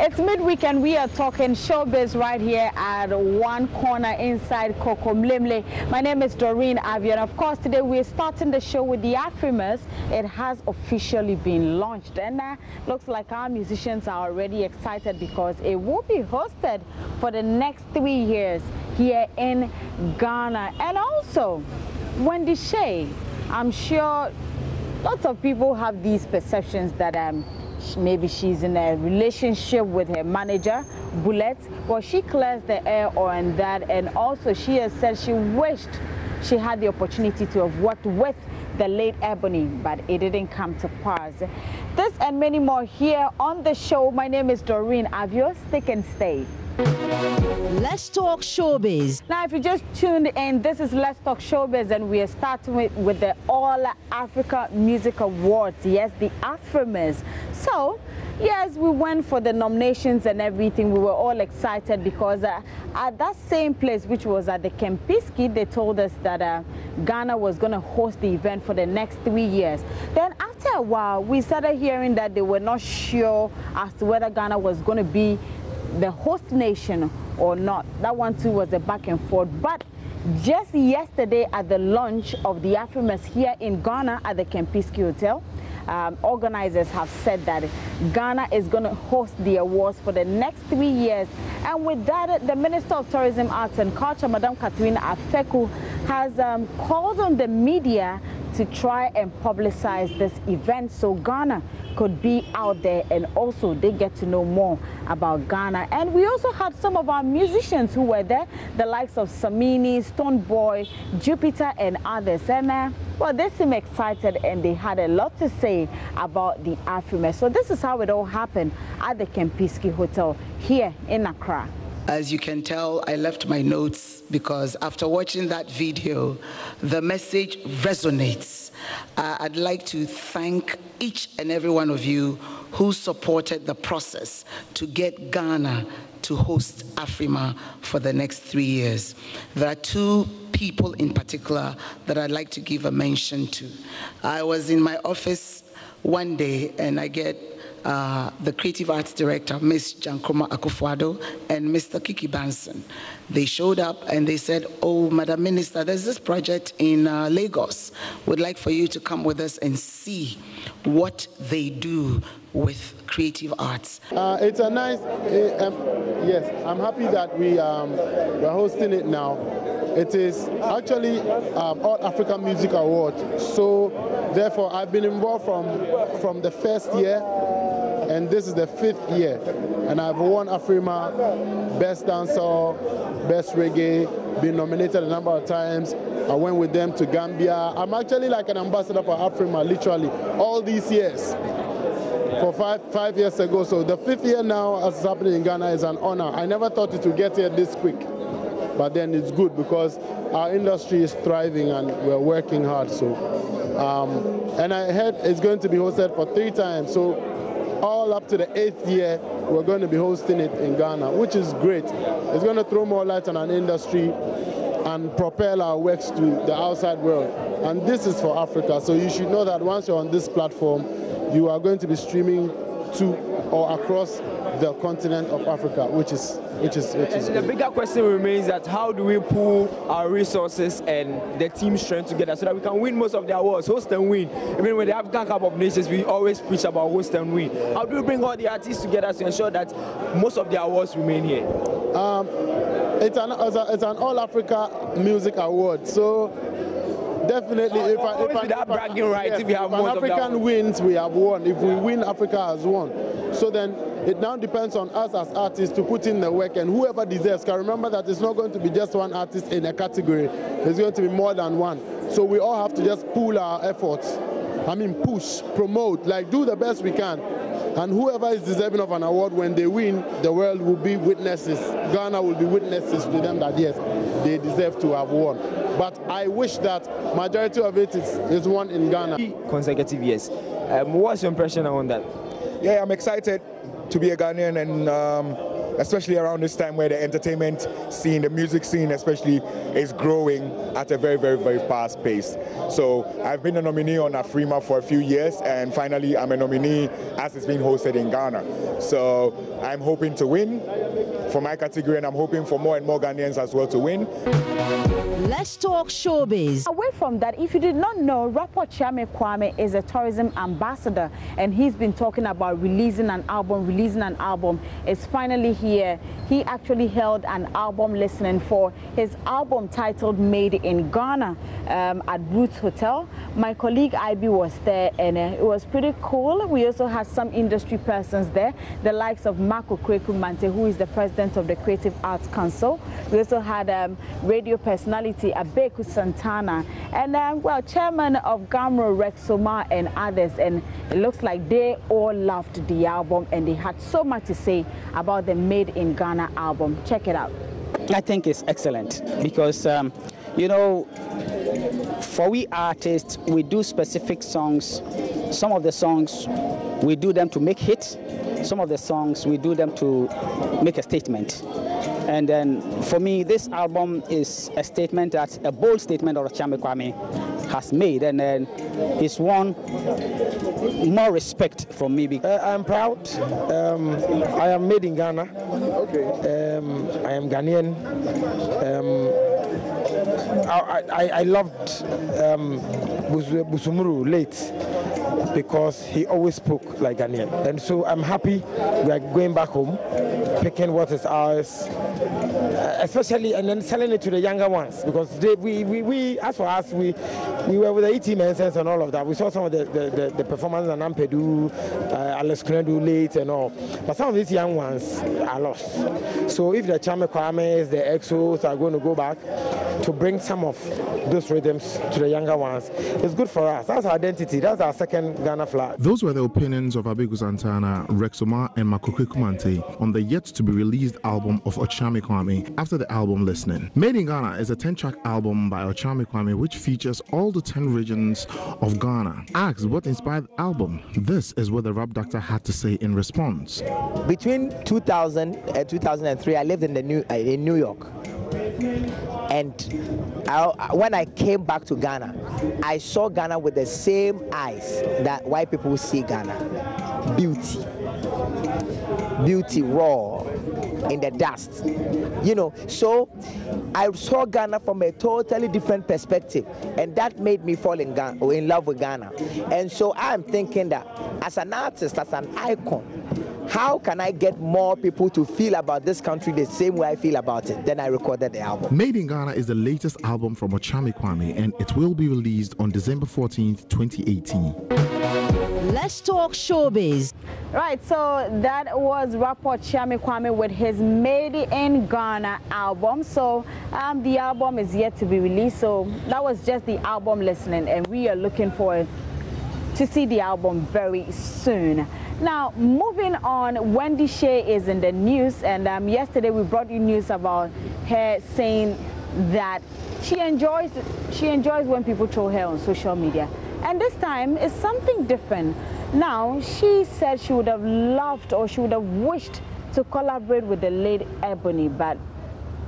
It's midweek and we are talking showbiz right here at one corner inside Coco Mlemle. My name is Doreen Avia, and of course today we're starting the show with the Afrimas. It has officially been launched, and looks like our musicians are already excited because it will be hosted for the next 3 years here in Ghana. And also, Wendy Shay, I'm sure lots of people have these perceptions that maybe she's in a relationship with her manager, Bullet. Well, she clears the air on that, and also she has said she wished she had the opportunity to have worked with the late Ebony, but it didn't come to pass. This and many more here on the show. My name is Doreen Avio. Stick and stay. Let's talk showbiz. Now, if you just tuned in, this is Let's Talk Showbiz, and we are starting with the All Africa Music Awards. Yes, the Afrimas. So, yes, we went for the nominations and everything. We were all excited because at that same place, which was at the Kempinski, they told us that Ghana was going to host the event for the next 3 years. Then after a while, we started hearing that they were not sure as to whether Ghana was going to be the host nation or not. That one too was a back and forth. But just yesterday at the launch of the Afrimas here in Ghana at the Kempinski Hotel, organizers have said that Ghana is going to host the awards for the next 3 years. And with that, the Minister of Tourism, Arts and Culture, Madam Catherine Afeku, has called on the media to try and publicize this event so Ghana could be out there and also they get to know more about Ghana. And we also had some of our musicians who were there, the likes of Samini, Stone Boy, Jupiter and others. And well, they seem excited and they had a lot to say about the Afrimas. So this is how it all happened at the Kempinski Hotel here in Accra. As you can tell, I left my notes because after watching that video, the message resonates. I'd like to thank each and every one of you who supported the process to get Ghana to host Afrima for the next 3 years. There are two people in particular that I'd like to give a mention to. I was in my office one day and I get the Creative Arts Director, Ms. Jankroma Akufo-Addo, and Mr. Kiki Banson. They showed up and they said, "Oh, Madam Minister, there's this project in Lagos. We'd like for you to come with us and see what they do with creative arts." It's a nice, yes, I'm happy that we're hosting it now. It is actually All Africa Music Award. So therefore, I've been involved from the first year, and this is the 5th year. And I've won Afrima, Best Dancer, Best Reggae, been nominated a number of times. I went with them to Gambia. I'm actually like an ambassador for Afrima, literally, all these years. For five years ago. So the 5th year now, as it's happening in Ghana, is an honor. I never thought it would get here this quick. But then it's good because our industry is thriving and we're working hard. So, and I heard it's going to be hosted for 3 times. So all up to the 8th year, we're going to be hosting it in Ghana, which is great. It's going to throw more light on our industry and propel our works to the outside world. And this is for Africa. So you should know that once you're on this platform, you are going to be streaming to or across the continent of Africa, which is the bigger question remains that how do we pool our resources and the team strength together so that we can win most of the awards, host and win. Even with the African Cup of Nations, we always preach about host and win. How do we bring all the artists together to ensure that most of the awards remain here? It's an All Africa Music Award, so definitely, if an African wins, we have won. If we win, Africa has won. So then it now depends on us as artists to put in the work, and whoever deserves can remember that it's not going to be just one artist in a category. It's going to be more than one. So we all have to just pool our efforts. I mean, push, promote, like do the best we can. And whoever is deserving of an award, when they win, the world will be witnesses. Ghana will be witnesses to them that yes, they deserve to have won. But I wish that majority of it is won in Ghana. Consecutive years. What's your impression on that? Yeah, I'm excited to be a Ghanaian, and especially around this time where the entertainment scene, the music scene especially, is growing at a very, very, very fast pace. So I've been a nominee on Afrima for a few years, and finally I'm a nominee as it's being hosted in Ghana. So I'm hoping to win for my category, and I'm hoping for more and more Ghanaians as well to win. Let's talk showbiz. Away from that, if you did not know, rapper Chame Kwame is a tourism ambassador, and he's been talking about releasing an album. It's finally here. He actually held an album listening for his album titled Made in Ghana at Roots Hotel. My colleague IB was there, and it was pretty cool. We also had some industry persons there, the likes of Marco Kweku Mante, who is the president of the Creative Arts Council. We also had radio personality Abeku Santana, and well, chairman of Gamro Rexoma and others, and it looks like they all loved the album and they had so much to say about the Made in Ghana album. Check it out. I think it's excellent because you know, for we artists, we do specific songs. Some of the songs we do them to make hits, some of the songs we do them to make a statement. And then for me, this album is a statement, that's a bold statement that Chame Kwame has made, and then it's won more respect from me. I'm proud. I am made in Ghana. Okay. I am Ghanaian. I loved Busumuru late because he always spoke like Ghanaian. And so I'm happy we are going back home, picking what is ours, especially, and then selling it to the younger ones, because we as for us, we were with the ET Mensens and all of that. We saw some of the performances on Ampedu, Alex Kredu late and all. But some of these young ones are lost. So if the Chame Kwames, the EXOs are going to go back to bring some of those rhythms to the younger ones, it's good for us. That's our identity. That's our second Ghana flag. Those were the opinions of Abeku Santana, Rexoma and Makokwe Kumante on the yet-to-be-released album of Ochame Kwame after the album listening. Made in Ghana is a 10-track album by Ochame Kwame which features all the 10 regions of Ghana. Asked what inspired the album, this is what the rap doctor had to say in response. Between 2000 and 2003, I lived in New York. And when I came back to Ghana, I saw Ghana with the same eyes that white people see Ghana. Beauty raw in the dust, you know. So I saw Ghana from a totally different perspective, and that made me fall in love with Ghana. And so I'm thinking that as an artist, as an icon, how can I get more people to feel about this country the same way I feel about it? Then I recorded the album. Made in Ghana is the latest album from Ochame Kwame, and it will be released on December 14th, 2018. Let's talk showbiz. Right, so that was rapper Chame Kwame with his Made in Ghana album. So the album is yet to be released. So that was just the album listening, and we are looking forward to see the album very soon. Now, moving on, Wendy Shea is in the news, and yesterday we brought you news about her saying that she enjoys when people troll her on social media, and this time is something different. Now, she said she would have loved or she would have wished to collaborate with the late Ebony, but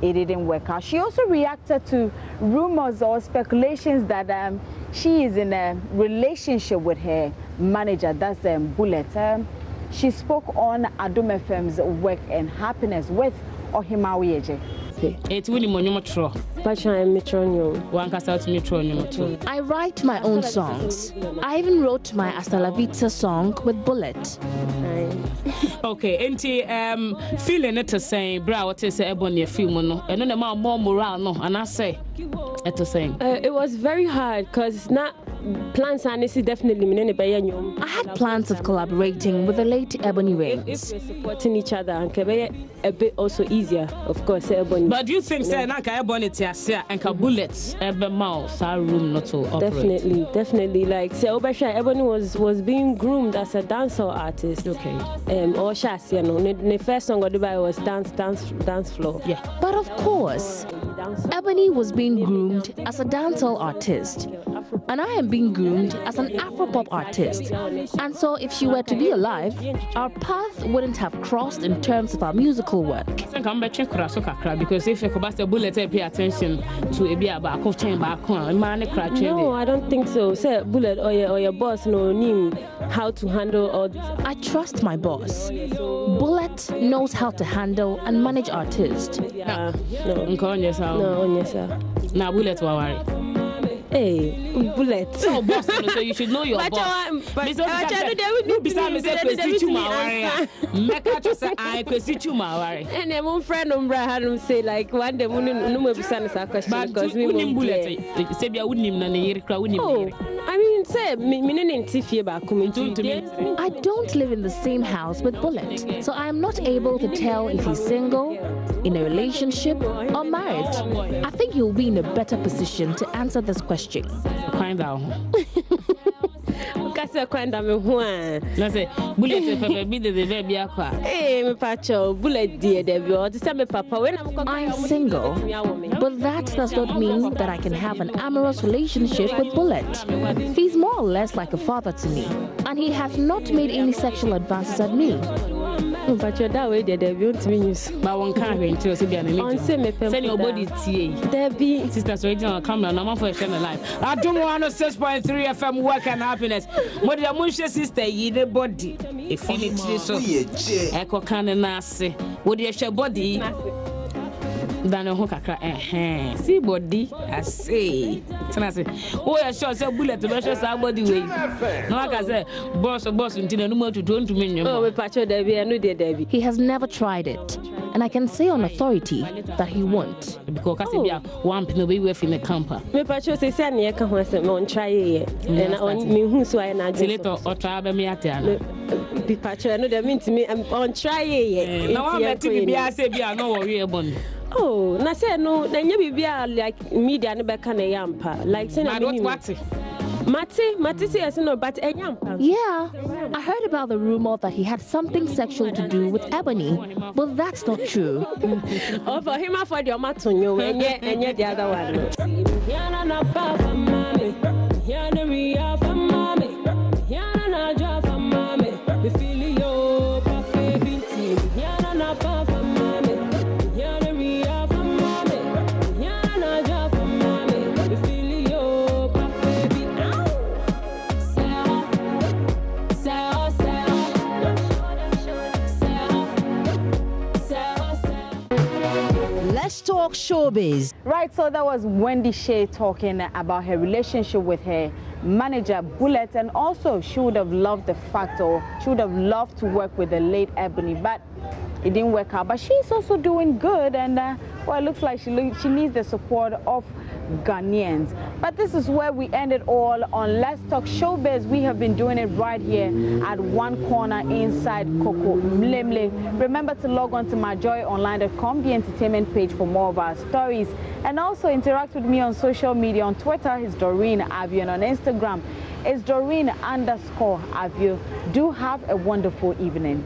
it didn't work out. She also reacted to rumors or speculations that she is in a relationship with her manager, that's Bullet. She spoke on Adom FM's Work and Happiness with Ohimawi Eje. I write my own songs. I even wrote my Hasta La Vita song with Bullet. Okay, and feeling it to say, bra, what is Ebony film no, and no more morale no, and I say, it to say. It was very hard because not plans and this is definitely I had plans of collaborating with the late Ebony Reigns. If we're supporting each other and a bit also easier, of course, Ebony. But do you think say na ka Ebony tiasia and ka Bullets ebe ma sa room not to operate? Definitely. Like say Obasha Ebony was being groomed as a dancehall artist. Okay. Or Shas, you know, the first song I did was dance floor. Yeah. But of course, Ebony was being groomed as a dancehall artist, and I am being groomed as an Afropop artist. And so if she were to be alive, our path wouldn't have crossed in terms of our musical work. Because if you bullet, pay attention to a bit about no, I don't think so. Say bullet or your boss no how to handle all this. I trust my boss. Bullet knows how to handle and manage artists. No. Now bullet worry. Hey, bullet. So boss, so you should know your boss. Make and one friend had say like one day no question because we bullet. I mean, say I don't live in the same house with Bullet, so I am not able to tell if he's single, in a relationship, or married. I think you'll be in a better position to answer this question. Find out. Bullet dear papa when I'm single, but that does not mean that I can have an amorous relationship with Bullet. He's more or less like a father to me, and he has not made any sexual advances at me. But you're that way, there won't be news. But one can't go into a send your body there be sisters waiting on camera. I'm for a channel live. I don't want 6.3 FM work and happiness. But the Musha sister, ye the body. If you need to, so echo can and nasi. Would you share body? Than a hookah, see body, I say. Oh, I sure say bullet to measure somebody way. No, like I say, boss, until no more to do to me. Oh, we patch Debbie, I know dear Debbie. He has never tried it, and I can say on authority that he won't. Because I say, one pin away with in the camper. Me patch say, Sandy, I can't on try it. And on me who's why not little or try me at the be patch, I know that means to me, I'm on try it. Now I'm at TV, I say, I know what we're born. Oh, na say no, na nya bibia like media ne beka na yampa. Like say na Mati says no, but yampa. Yeah, I heard about the rumor that he had something sexual to do with Ebony, but that's not true. Oh, for him for the matunyo, and the other one. Let's talk showbiz. Right, so that was Wendy Shea talking about her relationship with her manager Bullet, and also she would have loved the fact, or she would have loved to work with the late Ebony, but it didn't work out. But she's also doing good, and well, it looks like she needs the support of Ghanaians. But this is where we end it all on Let's Talk Showbiz. We have been doing it right here at one corner inside Coco Mlemle. Remember to log on to myjoyonline.com, the entertainment page, for more of our stories, and also interact with me on social media. On Twitter, it's Doreen Avio, and on Instagram, it's Doreen_Avio. Do have a wonderful evening.